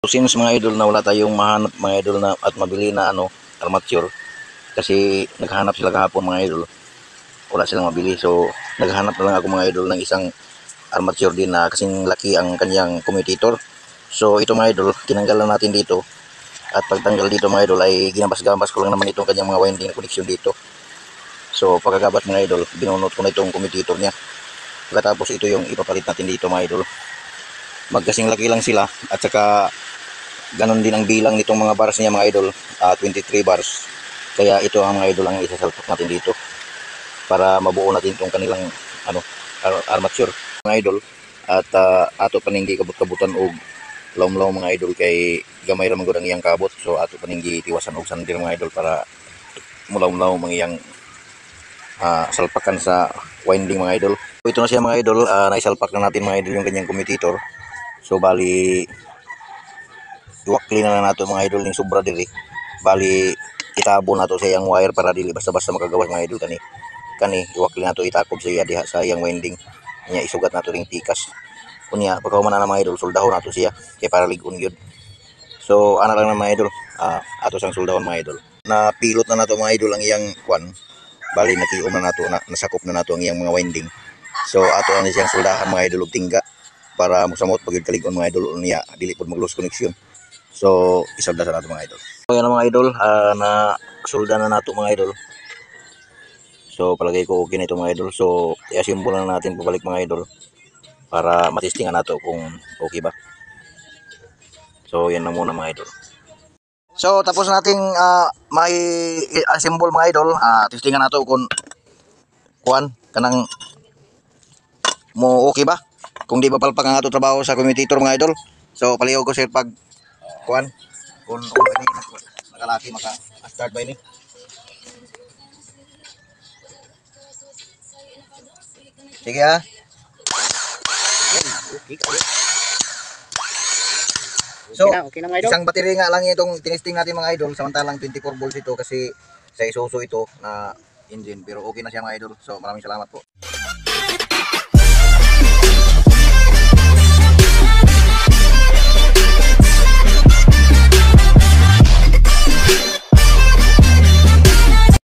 So since mga idol na wala tayong mahanap mga idol na at mabili na armature, kasi naghahanap sila kahapon mga idol, wala silang mabili. So naghahanap na lang ako mga idol ng isang armature din na kasing laki ang kanyang commutator. So ito mga idol, tinanggalan natin dito. At pagtanggal dito mga idol ay ginabas-gabas ko lang naman itong kanyang mga winding connection dito. So pagkagabat mga idol, binunot ko na itong commutator niya. Pagkatapos ito yung ipapalit natin dito mga idol. Magkasing laki lang sila at saka ganon din ang bilang nitong mga bars niya mga idol, 23 bars. Kaya ito ang mga idol ang isasalpak natin dito para mabuo natin itong kanilang armature mga idol. At ato paninggi kabut-kabutan og law mga idol kay gamay ra man gud ang iyang kabot. So ato paninggi tiwasan og sandir mga idol para mulaw-law mga iyang salpakan sa winding mga idol. So, ito na siya mga idol, naisalpak na natin mga idol yung kanyang commutator. So bali iwakli na nato mga idol ning sobra diri. Bali itabo nato sa iyang wire para dili basta-basta makagawas mga idol kani iwakli nato itakob sa iya diha sa iyang winding nya, isugat nato ring pikas kunya pagkahuman na mga idol soldahon nato siya kay para ligon gyud. So ana lang na mga idol, ato sang soldahon mga idol. Na pilot na nato mga idol ang iyang kwan, bali nakiom na nato na nasakop na nato ang iyang mga winding. So ato na siyang soldahan mga idol og tingga para mosamot pagid kaligon mga idol niya dili pud mag lose connection. So isolda sa nato mga idol. So yan mga idol, na solda na nato mga idol. So palagay ko okay na ito mga idol. So i-assemble na natin pabalik mga idol para matestingan nato kung okay ba. So yan na muna mga idol. So tapos nating may assemble mga idol, testingan nato kung kuan kanang mo okay ba. Kung di ba palpak ang ato trabaho sa commutator mga idol. So paliw ko sir pag kuan kung okay ni nakalaki maka-start ba ini. Sige ha. So, okay na mga idol. Isang battery nga lang itong tinesting natin mga idol, samantalang 24 volts ito kasi sa Isuzu ito na engine, pero okay na siya mga idol. So maraming salamat po.